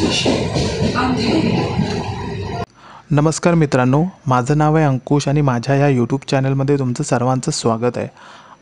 station, Andheri. नमस्कार मित्रांनो, माझं नाव आहे अंकुश आणि माझ्या या यूट्यूब चॅनलमध्ये तुमचं सर्वांचं स्वागत आहे.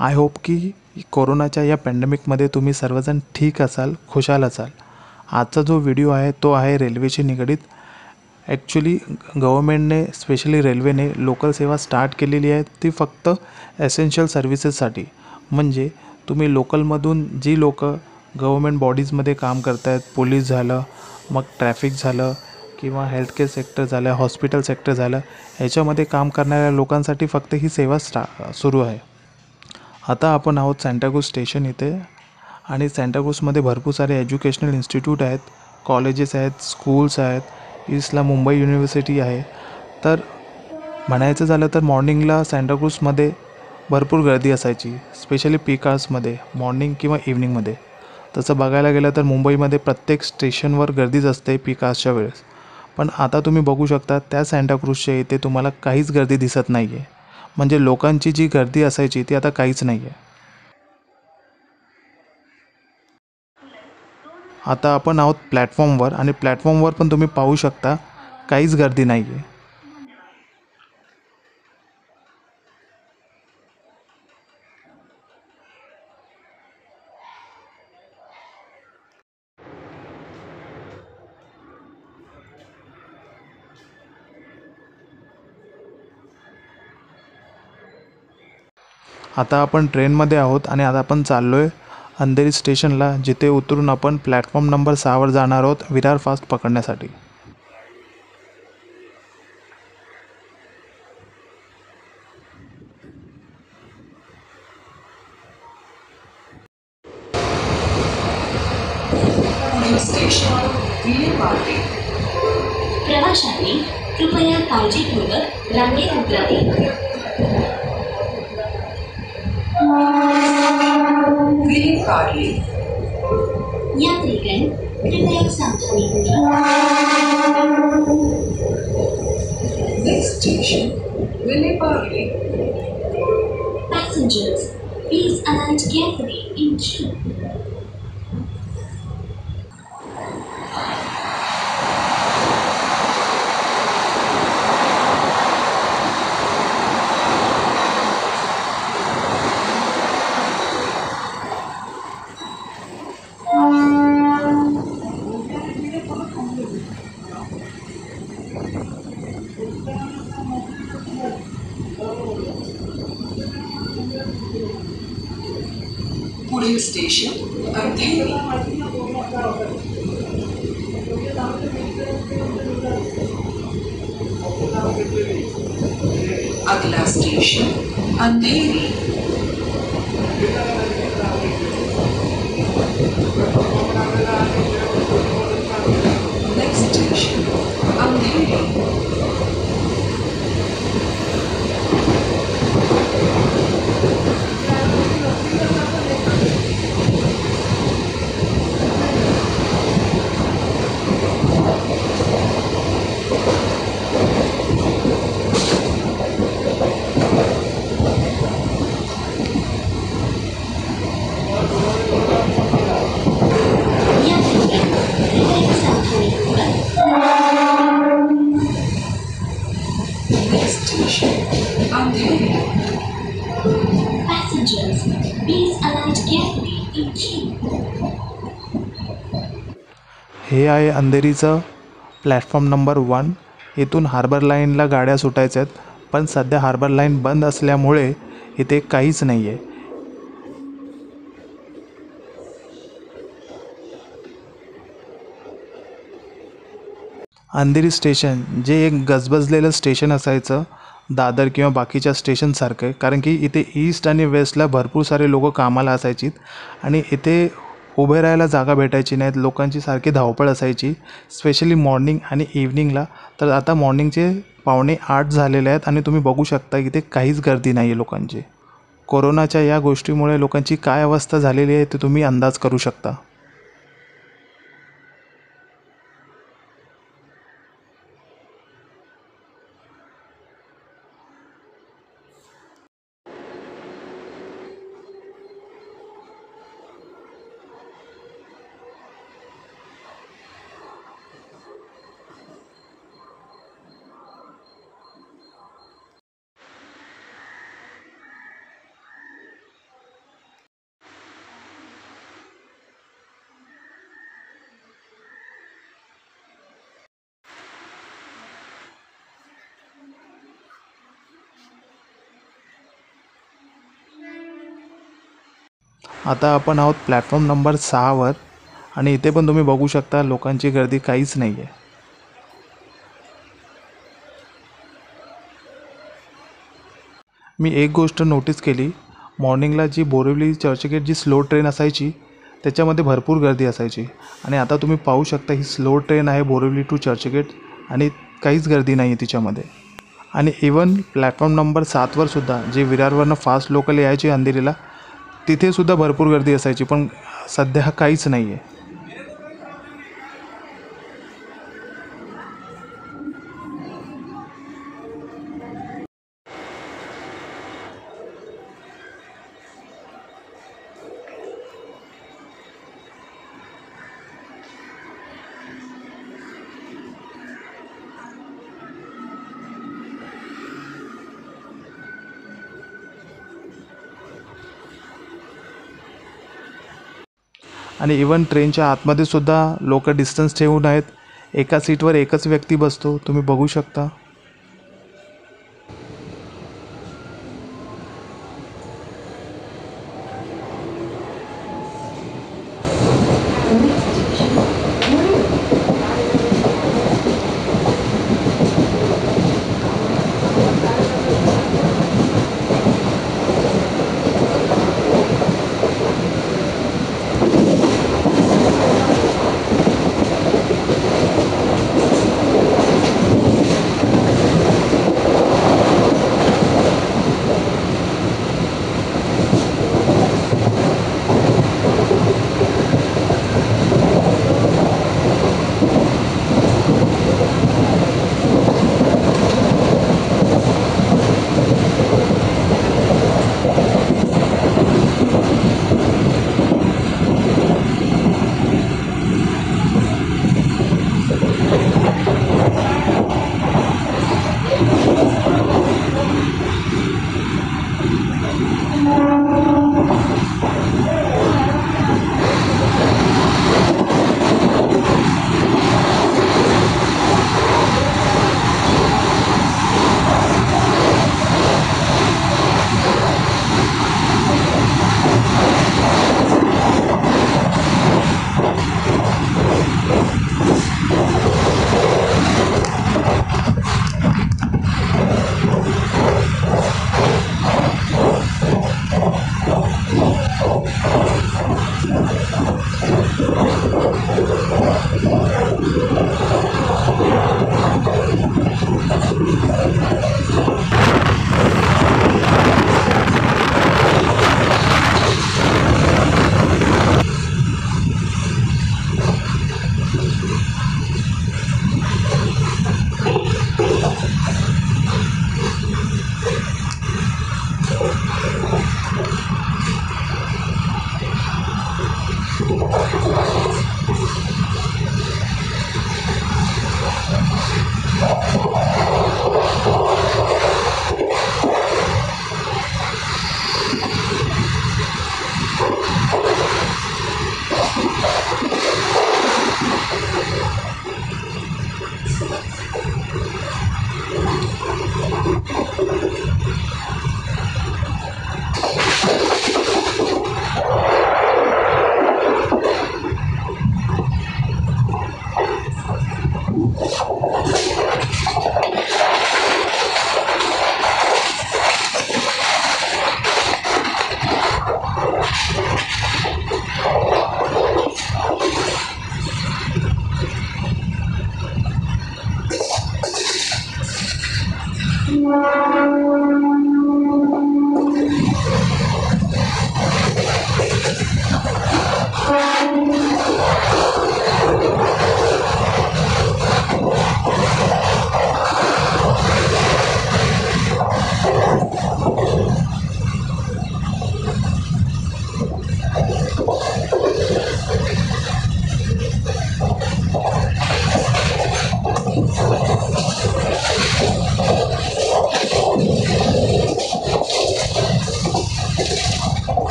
आय होप की कोरोनाच्या या पॅन्डेमिकमध्ये तुम्ही सर्वजण ठीक असाल, खुशाल असाल. आजचा जो व्हिडिओ आहे तो आहे रेल्वेशी निगडीत. ॲक्च्युली गव्हर्मेंटने स्पेशली रेल्वेने लोकल सेवा स्टार्ट केलेली आहे ती फक्त एसेन्शियल सर्व्हिसेससाठी. म्हणजे तुम्ही लोकलमधून जी लोकं गव्हर्मेंट बॉडीजमध्ये काम करत आहेत, पोलीस झालं, मग ट्रॅफिक झालं किंवा हेल्थकेअर सेक्टर झालं, हॉस्पिटल सेक्टर झालं, ह्याच्यामध्ये काम करणाऱ्या लोकांसाठी फक्त ही सेवा सुरू आहे. आता आपण आहोत सँटाक्रूझ स्टेशन इथे आणि सँटाक्रूझमध्ये भरपूर सारे एज्युकेशनल इन्स्टिट्यूट आहेत, कॉलेजेस आहेत, स्कूल्स आहेत. ईस्टला मुंबई युनिव्हर्सिटी आहे. तर म्हणायचं झालं तर मॉर्निंगला सँटाक्रूझमध्ये भरपूर गर्दी असायची, स्पेशली पीक आवर्समध्ये, मॉर्निंग किंवा इव्हनिंगमध्ये. तसं बघायला गेलं तर मुंबईमध्ये प्रत्येक स्टेशनवर गर्दीच असते पीक आवर्सच्या वेळेस. पण आता तुम्ही बघू शकता त्या सँटाक्रूझच्या इथे तुम्हाला काहीच गर्दी दिसत नाही आहे. म्हणजे लोकांची जी गर्दी असायची ती आता काहीच नाही आहे. आता आपण आहोत प्लॅटफॉर्मवर आणि प्लॅटफॉर्मवर पण तुम्ही पाहू शकता काहीच गर्दी नाही आहे. आता आपण ट्रेनमध्ये आहोत आणि आता आपण चाललो आहे अंधेरी स्टेशनला, जिथे उतरून आपण प्लॅटफॉर्म नंबर 6वर जाणार आहोत विरार फास्ट पकडण्यासाठी. Station, Virar. प्रवाशांनी कृपया काळजीपूर्वक रांगेत उतरावे. Parle. यात्रीगण कृपया सावधानीपूर्वक. Next station, Parle. Passengers, please alight carefully in queue. पुढील स्टेशन अंधेरी. अगला station Andheri. Next station Andheri. Passengers, please alight carefully in queue. हे आहे अंधेरीचं प्लॅटफॉर्म नंबर 1. इथून हार्बर लाईनला गाड्या सुटायच्या आहेत, पण सध्या हार्बर लाईन बंद असल्यामुळे इथे काहीच नाही आहे. अंधेरी स्टेशन जे एक गजबजलेलं स्टेशन असायचं दादर किंवा बाकीच्या स्टेशनसारखं, कारण की इथे ईस्ट आणि वेस्टला भरपूर सारे लोक कामाला असायची आणि इथे उभे राहायला जागा भेटायची नाहीत. लोकांची सारखी धावपळ असायची, स्पेशली मॉर्निंग आणि इव्हनिंगला. तर आता मॉर्निंगचे 7:45 झालेले आहेत आणि तुम्ही बघू शकता इथे काहीच गर्दी नाही आहे लोकांची. कोरोनाच्या या गोष्टीमुळे लोकांची काय अवस्था झालेली आहे ते तुम्ही अंदाज करू शकता. आता आपण आहोत प्लॅटफॉर्म नंबर 6वर आणि इथे पण तुम्ही बघू शकता लोकांची गर्दी काहीच नाही आहे. मी एक गोष्ट नोटीस केली, मॉर्निंगला जी बोरिवली चर्चगेट जी स्लो ट्रेन असायची त्याच्यामध्ये भरपूर गर्दी असायची आणि आता तुम्ही पाहू शकता ही स्लो ट्रेन आहे बोरिवली टू चर्चगेट आणि काहीच गर्दी नाही आहे तिच्यामध्ये. आणि इवन प्लॅटफॉर्म नंबर 7वर सुद्धा जे विरारवरनं फास्ट लोकल यायची अंधेरीला तिथेसुद्धा भरपूर गर्दी असायची, पण सध्या काहीच नाही आहे. आणि इवन ट्रेनच्या आतमध्ये सुद्धा लोक डिस्टन्स ठेवून आहेत. एका सीटवर एकच व्यक्ती बसतो, तुम्ही बघू शकता.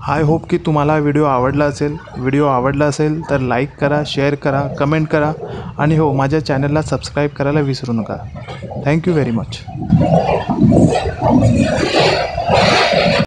आय होप की तुम्हाला व्हिडिओ आवडला असेल. व्हिडिओ आवडला असेल तर लाईक करा, शेअर करा, कमेंट करा आणि हो, माझ्या चॅनलला सबस्क्राईब करायला विसरू नका. Thank you very much.